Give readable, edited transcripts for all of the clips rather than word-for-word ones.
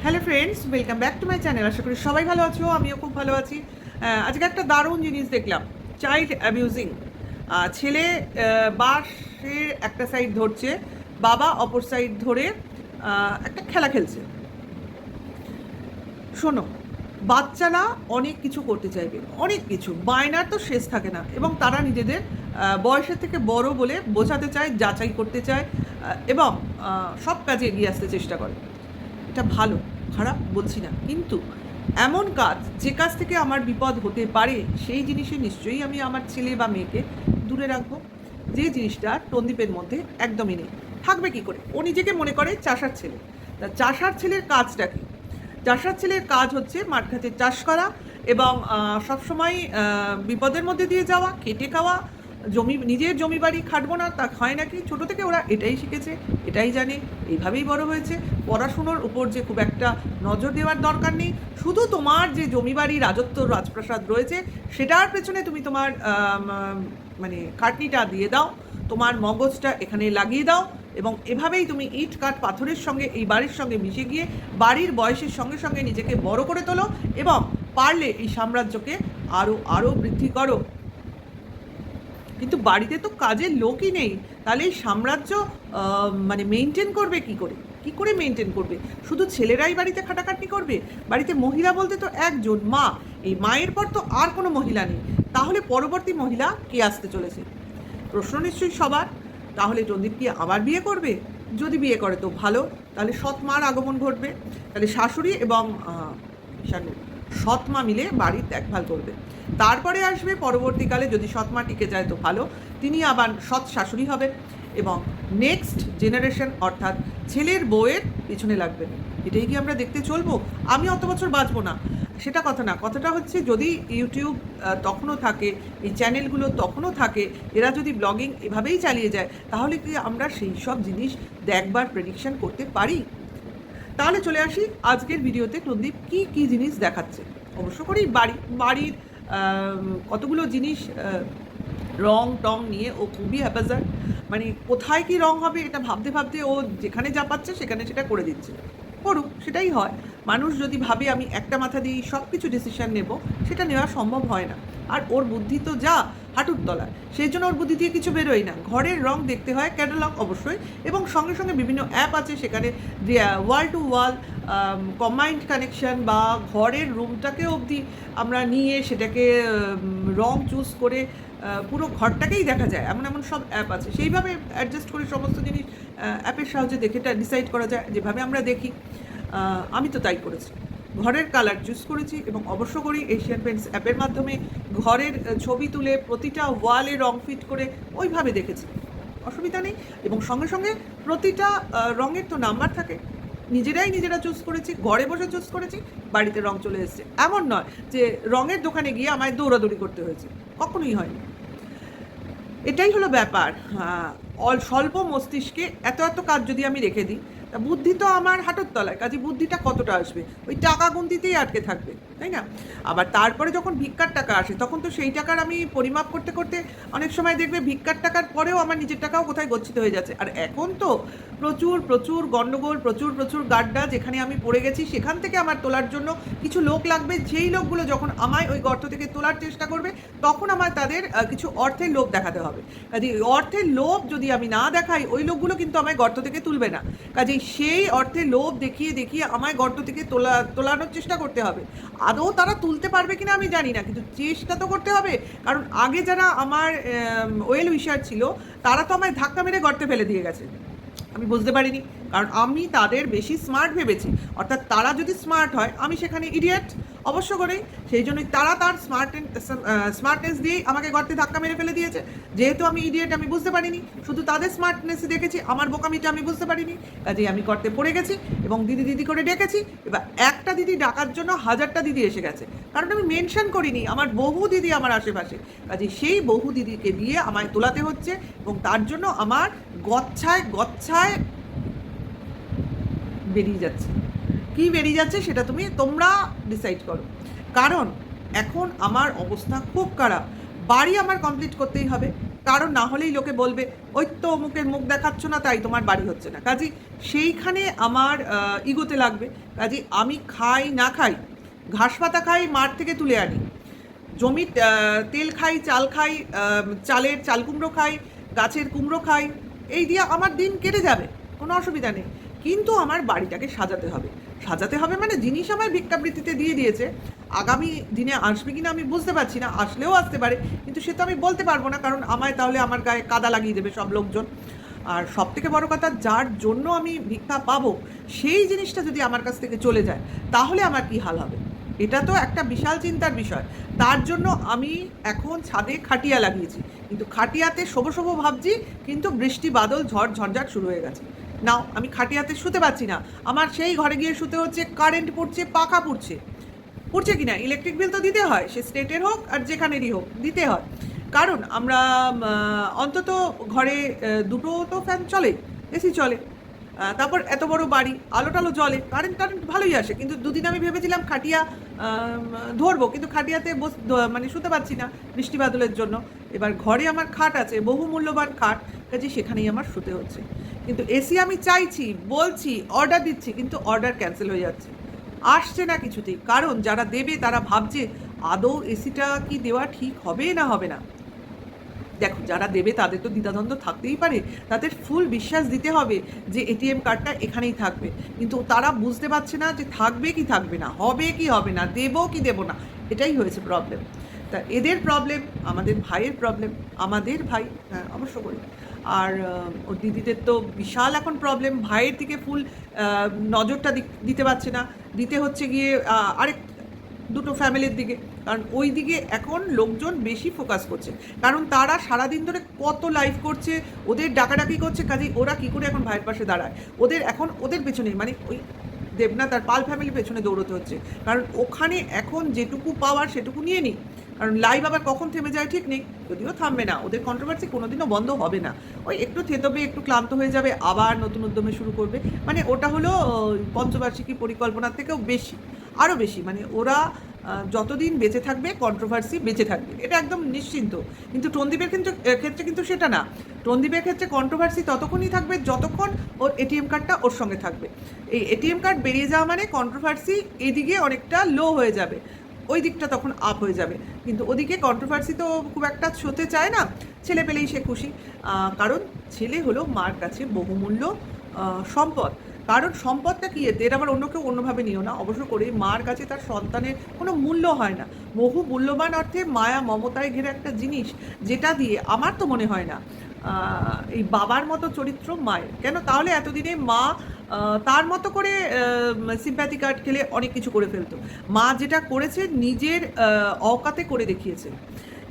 Hello friends, welcome back to my channel. আশা করি সবাই ভালো আছো, আমিও খুব ভালো আছি। আজকে একটা দারুণ জিনিস দেখলাম, চাইল্ড অ্যাবিউজিং। ছেলে বাঁশের একটা সাইড ধরছে, বাবা অপর সাইড ধরে একটা খেলা খেলছে। শোনো, বাচ্চারা অনেক কিছু করতে চাইবে, অনেক কিছু, বায়নার তো শেষ থাকে না, এবং তারা নিজেদের বয়সের থেকে বড় বলে বোঝাতে চায়, যাচাই করতে চায়, এবং সব কাজে এগিয়ে আসতে চেষ্টা করে। এটা ভালো খারাপ বলছি না, কিন্তু এমন কাজ যে কাজ থেকে আমার বিপদ হতে পারে সেই জিনিসে নিশ্চয়ই আমি আমার ছেলে বা মেয়েকে দূরে রাখবো। যে জিনিসটা টন্দীপের মধ্যে একদমই নেই। থাকবে কি করে? ও নিজেকে মনে করে চাষার ছেলে। তা চাষার ছেলের কাজটা কি? চাষার ছেলের কাজ হচ্ছে মাঠ ঘাটে চাষ করা এবং সবসময় বিপদের মধ্যে দিয়ে যাওয়া, খেটে খাওয়া। নিজের জমি বাড়ি খাটবো না তা হয় নাকি? ছোটো থেকে ওরা এটাই শিখেছে, এটাই জানে, এইভাবেই বড় হয়েছে। পড়াশুনোর উপর যে খুব একটা নজর দেওয়ার দরকার নেই। শুধু তোমার যে জমি বাড়ি, রাজত্ব, রাজপ্রাসাদ রয়েছে সেটার পেছনে তুমি তোমার মানে খাটনিটা দিয়ে দাও, তোমার মগজটা এখানে লাগিয়ে দাও, এবং এভাবেই তুমি ইট কাঠ পাথরের সঙ্গে এই বাড়ির সঙ্গে মিশে গিয়ে বাড়ির বয়সের সঙ্গে সঙ্গে নিজেকে বড় করে তোলো, এবং পারলে এই সাম্রাজ্যকে আরও আরও বৃদ্ধি করো। কিন্তু বাড়িতে তো কাজের লোকই নেই, তাহলে এই সাম্রাজ্য মানে মেনটেন করবে কি করে? কি করে মেনটেন করবে? শুধু ছেলেরাই বাড়িতে খাটাখাটনি করবে? বাড়িতে মহিলা বলতে তো একজন মা, এই মায়ের পর তো আর কোনো মহিলা নেই। তাহলে পরবর্তী মহিলা কে আসতে চলেছে? প্রশ্ন নিশ্চয়ই সবার। তাহলে টন্দীপ কি আবার বিয়ে করবে? যদি বিয়ে করে তো ভালো, তাহলে সৎ মার আগমন ঘটবে। তাহলে শাশুড়ি এবং শানু সৎ মা মিলে বাড়ির দেখভাল করবে। তারপরে আসবে পরবর্তীকালে, যদি সৎ মা টিকে যায় তো ভালো, তিনি আবার সৎ শাশুড়ি হবেন এবং নেক্সট জেনারেশন অর্থাৎ ছেলের বউয়ের পিছনে লাগবেন। এটাই কি আমরা দেখতে চলবো? আমি অত বছর বাঁচবো না, সেটা কথা না। কথাটা হচ্ছে, যদি ইউটিউব তখনও থাকে, এই চ্যানেলগুলো তখনও থাকে, এরা যদি ব্লগিং এভাবেই চালিয়ে যায়, তাহলে কি আমরা সেই সব জিনিস দেখবার প্রেডিকশন করতে পারি? তাহলে চলে আসি আজকের ভিডিওতে, টন্দীপ কী কী জিনিস দেখাচ্ছে। অবশ্য করেই বাড়ির কতগুলো জিনিস রং টং নিয়ে ও খুবই হ্যাপাজার। মানে কোথায় কি রং হবে এটা ভাবতে ভাবতে ও যেখানে যা পাচ্ছে সেখানে সেটা করে দিচ্ছে। করুক, সেটাই হয়। মানুষ যদি ভাবে আমি একটা মাথা দিয়েই সব কিছু ডিসিশান নেব, সেটা নেওয়া সম্ভব হয় না। আর ওর বুদ্ধি তো যা হাঁটুর তলায়, সেই জন্য ওর বুদ্ধি দিয়ে কিছু বেরোয় না। ঘরের রং দেখতে হয়, ক্যাটালগ অবশ্যই, এবং সঙ্গে সঙ্গে বিভিন্ন অ্যাপ আছে, সেখানে ওয়াল টু ওয়াল কম্বাইন্ড কানেকশান, বা ঘরের রুমটাকে অবধি আমরা নিয়ে সেটাকে রং চুজ করে পুরো ঘরটাকেই দেখা যায়, এমন এমন সব অ্যাপ আছে। সেইভাবে অ্যাডজাস্ট করে সমস্ত জিনিস অ্যাপের সাহায্যে দেখে ডিসাইড করা যায়, যেভাবে আমরা দেখি। আমি তো তাই করেছি, ঘরের কালার চুজ করেছি, এবং অবশ্য করি এশিয়ান পেন্টস অ্যাপের মাধ্যমে ঘরের ছবি তুলে প্রতিটা ওয়ালে রং ফিট করে ওইভাবে দেখেছি, অসুবিধা নেই। এবং সঙ্গে সঙ্গে প্রতিটা রঙের তো নাম্বার থাকে, নিজেরা চুজ করেছি, ঘরে বসে চুজ করেছি, বাড়িতে রং চলে এসেছে। এমন নয় যে রঙের দোকানে গিয়ে আমায় দৌড়াদৌড়ি করতে হয়েছে, কখনোই হয়নি। এটাই হলো ব্যাপার। স্বল্প মস্তিষ্কে এত এত কাজ যদি আমি রেখে দিই, তা বুদ্ধি তো আমার হাঁটুর তলায়, কাজে বুদ্ধিটা কতটা আসবে? ওই টাকা গুনতিতেই আটকে থাকবে, তাই না? আবার তারপরে যখন ভিক্ষার টাকা আসে, তখন তো সেই টাকার আমি পরিমাপ করতে করতে অনেক সময় দেখবে ভিক্ষার টাকার পরেও আমার নিজের টাকাও কোথায় গচ্ছিত হয়ে যাচ্ছে। আর এখন তো প্রচুর প্রচুর গণ্ডগোল, প্রচুর প্রচুর গাড্ডা, যেখানে আমি পড়ে গেছি সেখান থেকে আমার তোলার জন্য কিছু লোক লাগবে। যেই লোকগুলো যখন আমায় ওই গর্ত থেকে তোলার চেষ্টা করবে, তখন আমার তাদের কিছু অর্থের লোভ দেখাতে হবে। কাজে অর্থের লোভ যদি আমি না দেখাই, ওই লোকগুলো কিন্তু আমায় গর্ত থেকে তুলবে না। কাজেই সেই অর্থের লোভ দেখিয়ে দেখিয়ে আমায় গর্ত থেকে তোলানোর চেষ্টা করতে হবে। আদৌ তারা তুলতে পারবে কিনা আমি জানি না, কিন্তু চেষ্টা তো করতে হবে। কারণ আগে যারা আমার ওয়েল উইশার ছিল, তারা তো আমায় ধাক্কা মেরে গর্তে ফেলে দিয়ে গেছে, আমি বুঝতে পারিনি, কারণ আমি তাদের বেশি স্মার্ট ভেবেছি। অর্থাৎ তারা যদি স্মার্ট হয়, আমি সেখানে ইডিয়েট অবশ্য করেই। সেই জন্যই তারা তার স্মার্টনেস দিয়েই আমাকে গর্তে ধাক্কা মেরে ফেলে দিয়েছে। যেহেতু আমি ইডিয়েট, আমি বুঝতে পারিনি, শুধু তাদের স্মার্টনেস দেখেছি, আমার বোকামিটা আমি বুঝতে পারিনি। কাজেই আমি গর্তে পড়ে গেছি এবং দিদি দিদি করে ডেকেছি। এবার একটা দিদি ডাকার জন্য 1000টা দিদি এসে গেছে, কারণ আমি মেনশন করিনি আমার বহু দিদি আমার আশেপাশে। কাজেই সেই বহু দিদিকে দিয়ে আমায় তোলাতে হচ্ছে, এবং তার জন্য আমার গচ্ছায় গচ্ছায় বেরিয়ে যাচ্ছে। কি বেরিয়ে যাচ্ছে সেটা তোমরা ডিসাইড করো। কারণ এখন আমার অবস্থা খুব খারাপ, বাড়ি আমার কমপ্লিট করতেই হবে, কারণ না হলেই লোকে বলবে ওই তো অমুকের মুখ দেখাচ্ছ না তাই তোমার বাড়ি হচ্ছে না। কাজেই সেইখানে আমার ইগোতে লাগবে। কাজেই আমি খাই না খাই, ঘাস পাতা খাই, মাঠ থেকে তুলে আনি, জমির তেল খাই, চাল খাই, চালের চাল কুমড়ো খাই, গাছের কুমড়ো খাই, এই দিয়ে আমার দিন কেটে যাবে, কোনো অসুবিধা নেই। কিন্তু আমার বাড়িটাকে সাজাতে হবে। সাজাতে হবে মানে জিনিস আমার ভিক্ষাবৃত্তিতে দিয়ে দিয়েছে, আগামী দিনে আসবে কিনা আমি বুঝতে পারছি না, আসলেও আসতে পারে, কিন্তু সে তো আমি বলতে পারবো না, কারণ আমায় তাহলে আমার গায়ে কাদা লাগিয়ে দেবে সব লোকজন। আর সব থেকে বড়ো কথা, যার জন্য আমি ভিক্ষা পাবো সেই জিনিসটা যদি আমার কাছ থেকে চলে যায় তাহলে আমার কি হাল হবে, এটা তো একটা বিশাল চিন্তার বিষয়। তার জন্য আমি এখন ছাদে খাটিয়া লাগিয়েছি, কিন্তু খাটিয়াতে শোবো শোবো ভাবছি, কিন্তু বৃষ্টি বাদল ঝড় ঝঞ্ঝাট শুরু হয়ে গেছে। নাও আমি খাটিয়াতে শুতে পারছি না, আমার সেই ঘরে গিয়ে শুতে হচ্ছে, কারেন্ট পড়ছে, পাখা পড়ছে, পড়ছে কি না, ইলেকট্রিক বিল তো দিতে হয়, সে স্টেটের হোক আর যেখানেরই হোক দিতে হয়, কারণ আমরা অন্তত ঘরে দুটো তো ফ্যান চলে, এসি চলে, তারপর এত বড় বাড়ি, আলো টালো জ্বলে, কারেন্ট ভালোই আসে। কিন্তু দুদিন আমি ভেবেছিলাম খাটিয়া ধরবো, কিন্তু খাটিয়াতে মানে শুতে পারছি না বৃষ্টি বাদলের জন্য। এবার ঘরে আমার খাট আছে, বহু মূল্যবান খাট, কাজে সেখানেই আমার শুতে হচ্ছে। কিন্তু এসি আমি চাইছি, বলছি, অর্ডার দিচ্ছি, কিন্তু অর্ডার ক্যান্সেল হয়ে যাচ্ছে, আসছে না কিছুতেই। কারণ যারা দেবে তারা ভাবছে আদৌ এসিটা কি দেওয়া ঠিক হবে না হবে না। দেখো, যারা দেবে তাদের তো দ্বিধাদ্বন্দ্ব থাকতেই পারে, তাদের ফুল বিশ্বাস দিতে হবে যে এটিএম কার্ডটা এখানেই থাকবে, কিন্তু তারা বুঝতে পারছে না যে থাকবে কি থাকবে না, হবে কি হবে না, দেবো কি দেবো না, এটাই হয়েছে প্রবলেম। তা এদের প্রবলেম, আমাদের ভাইয়ের প্রবলেম, আমাদের ভাই, হ্যাঁ অবশ্য করি। আর ওর দিদিদের তো বিশাল এখন প্রবলেম, ভাইয়ের দিকে ফুল নজরটা দিতে পারছে না, দিতে হচ্ছে গিয়ে আরেক দুটো ফ্যামিলির দিকে, কারণ ওই দিকে এখন লোকজন বেশি ফোকাস করছে, কারণ তারা সারাদিন ধরে কত লাইভ করছে, ওদের ডাকাডাকি করছে, কাজেই ওরা কী করে এখন ভাইয়ের পাশে দাঁড়ায়, ওদের এখন ওদের পেছনে মানে ওই দেবনাথ আর পাল ফ্যামিলির পেছনে দৌড়তে হচ্ছে, কারণ ওখানে এখন যেটুকু পাওয়ার সেটুকু নিয়ে নিই, কারণ লাইভ আবার কখন থেমে যায় ঠিক নেই, যদিও থামবে না, ওদের কন্ট্রোভার্সি কোনোদিনও বন্ধ হবে না, ওই একটু থেতবে, একটু ক্লান্ত হয়ে যাবে, আবার নতুন উদ্যমে শুরু করবে, মানে ওটা হলো পঞ্চবার্ষিকী পরিকল্পনার থেকেও বেশি, আরও বেশি, মানে ওরা যতদিন বেঁচে থাকবে কন্ট্রোভার্সি বেঁচে থাকবে, এটা একদম নিশ্চিন্ত। কিন্তু টনদীপের ক্ষেত্রে কিন্তু সেটা না, টনদীপের ক্ষেত্রে কন্ট্রোভার্সি ততক্ষণই থাকবে যতক্ষণ ওর এটিএম কার্ডটা ওর সঙ্গে থাকবে। এই এটিএম কার্ড বেরিয়ে যাওয়া মানে কন্ট্রোভার্সি এদিকে অনেকটা লো হয়ে যাবে, ওই দিকটা তখন আপ হয়ে যাবে, কিন্তু ওদিকে কন্ট্রোভার্সি তো খুব একটা হতে চায় না, ছেলে পেলেই সে খুশি, কারণ ছেলে হলো মার কাছে বহুমূল্য সম্পদ। কারণ সম্পদটা কি, এর আবার অন্য কেউ অন্যভাবে নিও না, অবশ্য করে মার কাছে তার সন্তানের কোনো মূল্য হয় না, বহু মূল্যবান অর্থে মায়া মমতায় ঘেরা একটা জিনিস, যেটা দিয়ে আমার তো মনে হয় না এই বাবার মতো চরিত্র মায়ের, কেন তাহলে এতদিনে মা তার মতো করে সিম্প্যাথি কার্ড খেলে অনেক কিছু করে ফেলতো, মা যেটা করেছে নিজের অকাতে করে দেখিয়েছে,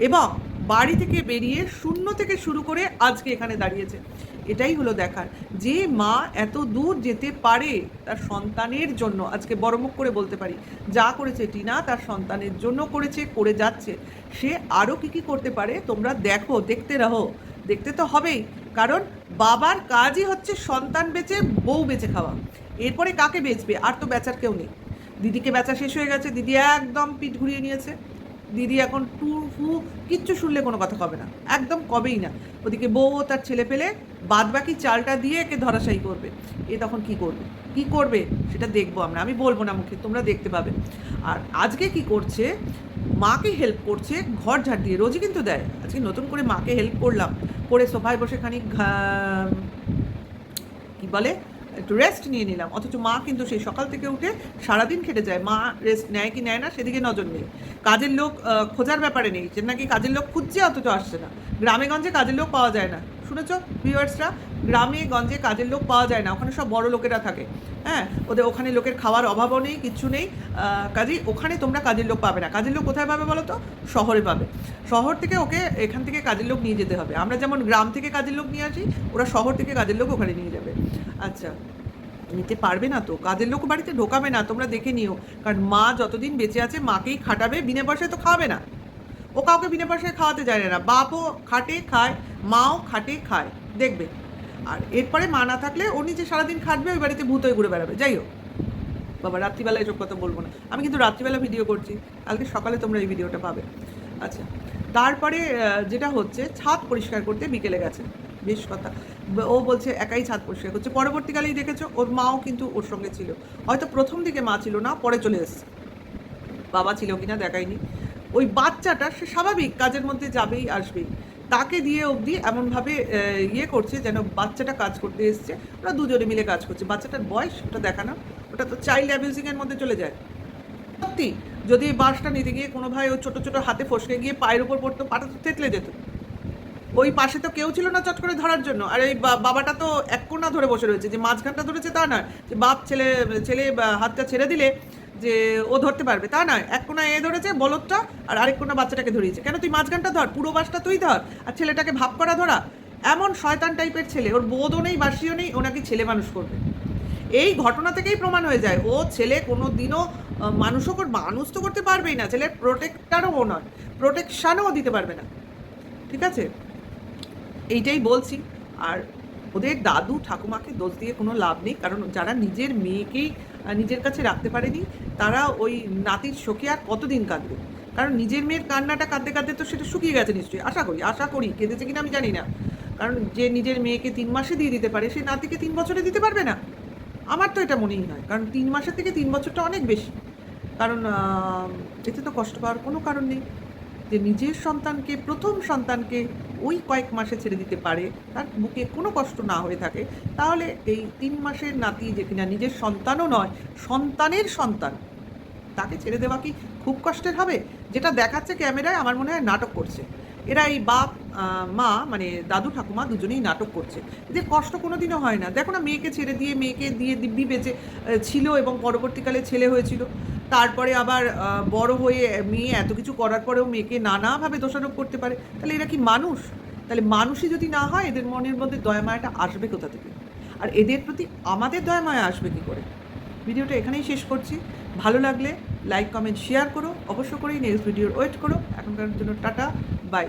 এবং বাড়ি থেকে বেরিয়ে শূন্য থেকে শুরু করে আজকে এখানে দাঁড়িয়েছে। এটাই হলো দেখার, যে মা এত দূর যেতে পারে তার সন্তানের জন্য, আজকে বড় মুখ করে বলতে পারি, যা করেছে টিনা তার সন্তানের জন্য করেছে, করে যাচ্ছে, সে আরও কী কী করতে পারে তোমরা দেখো, দেখতে রাহো, দেখতে তো হবেই, কারণ বাবার কাজই হচ্ছে সন্তান বেচে বউ বেচে খাওয়া, এরপরে কাকে বেচবে, আর তো বেচার কেউ নেই। দিদিকে বেচা শেষ হয়ে গেছে, দিদি একদম পিঠ ঘুরিয়ে নিয়েছে, দিদি এখন টু ফু কিচ্ছু শুনলে কোনো কথা কবে না, একদম কবেই না। ওদিকে বউ তার ছেলে পেলে বাদ বাকি চালটা দিয়ে একে ধরাশায়ী করবে, এ তখন কি করবে, কি করবে সেটা দেখবো আমরা, আমি বলবো না মুখে, তোমরা দেখতে পাবে। আর আজকে কি করছে, মাকে হেল্প করছে ঘর ঝাড় দিয়ে, রোজই কিন্তু দেয়, আজকে নতুন করে মাকে হেল্প করলাম, করে সোফায় বসে খানিক কি বলে একটু রেস্ট নিয়ে নিলাম, অথচ মা কিন্তু সেই সকাল থেকে উঠে সারাদিন খেটে যায়, মা রেস্ট নেয় কি নেয় না সেদিকে নজর নেই, কাজের লোক খোঁজার ব্যাপারে নেই, যে নাকি কাজের লোক খুঁজছে অথচ আসছে না, গ্রামে গঞ্জে কাজের লোক পাওয়া যায় না, শুনেছ ভিউয়ার্সরা, গ্রামে গঞ্জে কাজের লোক পাওয়া যায় না, ওখানে সব বড় লোকেরা থাকে, হ্যাঁ ওদের ওখানে লোকের খাওয়ার অভাবও নেই, কিচ্ছু নেই, কাজেই ওখানে তোমরা কাজের লোক পাবে না, কাজের লোক কোথায় পাবে বলো তো, শহরে পাবে, শহর থেকে ওকে এখান থেকে কাজের লোক নিয়ে যেতে হবে, আমরা যেমন গ্রাম থেকে কাজের লোক নিয়ে আসি, ওরা শহর থেকে কাজের লোক ওখানে নিয়ে যাবে। আচ্ছা, নিতে পারবে না তো, কাজের লোক বাড়িতে ঢোকাবে না, তোমরা দেখে নিও, কারণ মা যতদিন বেঁচে আছে মাকেই খাটাবে, বিনা পয়সায় তো খাওয়াবে না, ও কাউকে বিনা পয়সায় খাওয়াতে যায় না, বাপও খাটে খায়, মাও খাটে খায়, দেখবে। আর এরপরে মা না থাকলে ও নিজে সারাদিন খাটবে, ওই বাড়িতে ভূত হয়ে ঘুরে বেড়াবে, যাই হোক বাবা, রাত্রিবেলা এসব কথা বলবো না, আমি কিন্তু রাত্রিবেলা ভিডিও করছি, কালকে সকালে তোমরা এই ভিডিওটা পাবে। আচ্ছা, তারপরে যেটা হচ্ছে, ছাদ পরিষ্কার করতে বিকেলে গেছে, বেশ কথা। ও বলছে একাই ছাদ পরিষ্কার করছে। পরবর্তীকালেই দেখেছো ওর মাও কিন্তু ওর সঙ্গে ছিল। হয়তো প্রথম দিকে মা ছিল না, পরে চলে এসছে। বাবা ছিল কিনা দেখায়নি। ওই বাচ্চাটা সে স্বাভাবিক কাজের মধ্যে যাবেই আসবেই, তাকে দিয়ে অবধি এমনভাবে ইয়ে করছে যেন বাচ্চাটা কাজ করতে এসছে, ওরা দুজনে মিলে কাজ করছে। বাচ্চাটার বয়স ওটা দেখানো, ওটা তো চাইল্ড অ্যাবিউজিংয়ের মধ্যে চলে যায়। সত্যি, যদি এই বাঁশটা নিতে গিয়ে কোনো ভাই ওই ছোটো ছোটো হাতে ফসকে গিয়ে পায়ের উপর পড়তো, পাটা তো থেতলে যেত। ওই পাশে তো কেউ ছিল না চট করে ধরার জন্য। আর এই বাবাটা তো এক কোণা ধরে বসে রয়েছে, যে মাঝখানটা ধরেছে তা নয়, যে বাপ ছেলে ছেলে হাতটা ছেড়ে দিলে যে ও ধরতে পারবে তা নয়। এক কোণা এ ধরেছে বলদটা, আর আরেক কোণা বাচ্চাটাকে ধরিয়েছে। কেন তুই মাঝখানটা ধর, পুরো বাসটা তুই ধর, আর ছেলেটাকে ভাব করা ধরা। এমন শয়তান টাইপের ছেলে, ওর বোধও নেই বাসিও নেই, ওনাকে ছেলে মানুষ করবে। এই ঘটনা থেকেই প্রমাণ হয়ে যায় ও ছেলে কোনো দিনও মানুষ তো করতে পারবেই না, ছেলের প্রোটেক্টারও ও নয়, প্রোটেকশানও দিতে পারবে না। ঠিক আছে, এইটাই বলছি। আর ওদের দাদু ঠাকুমাকে দোষ দিয়ে কোনো লাভ নেই, কারণ যারা নিজের মেয়েকেই নিজের কাছে রাখতে পারেনি, তারা ওই নাতির শোকে আর কতদিন কাঁদবে। কারণ নিজের মেয়ের কান্নাটা কাঁদতে কাঁদতে তো সেটা শুকিয়ে গেছে নিশ্চয়ই, আশা করি কেঁদেছে কিনা আমি জানি না। কারণ যে নিজের মেয়েকে 3 মাসে দিয়ে দিতে পারে, সে নাতিকে 3 বছরে দিতে পারবে না? আমার তো এটা মনেই হয়, কারণ 3 মাসের থেকে 3 বছরটা অনেক বেশি। কারণ এতে তো কষ্ট পাওয়ার কোনো কারণ নেই। যে নিজের সন্তানকে, প্রথম সন্তানকে ওই কয়েক মাসে ছেড়ে দিতে পারে, তার বুকে কোনো কষ্ট না হয়ে থাকে, তাহলে এই 3 মাসের নাতি, যে কিনা নিজের সন্তানও নয়, সন্তানের সন্তান, তাকে ছেড়ে দেওয়া কি খুব কষ্টের হবে? যেটা দেখাচ্ছে ক্যামেরায়, আমার মনে হয় নাটক করছে এরা। এই বাপ মা মানে দাদু ঠাকুমা দুজনেই নাটক করছে। এদের কষ্ট কোনো দিনও হয় না। দেখো না, মেয়েকে ছেড়ে দিয়ে, মেয়েকে দিয়ে দিব্যি বেঁচে ছিল, এবং পরবর্তীকালে ছেলে হয়েছিল। তারপরে আবার বড় হয়ে মেয়ে এত কিছু করার পরেও মেয়েকে নানাভাবে দোষারোপ করতে পারে। তাহলে এরা কি মানুষ? তাহলে মানুষই যদি না হয়, এদের মনের মধ্যে দয়া মায়াটা আসবে কোথা থেকে? আর এদের প্রতি আমাদের দয়া মায়া আসবে কী করে? ভিডিওটা এখানেই শেষ করছি। ভালো লাগলে লাইক, কমেন্ট, শেয়ার করো। অবশ্য করেই নেক্সট ভিডিওর ওয়েট করো। এখনকার জন্য টাটা, বাই।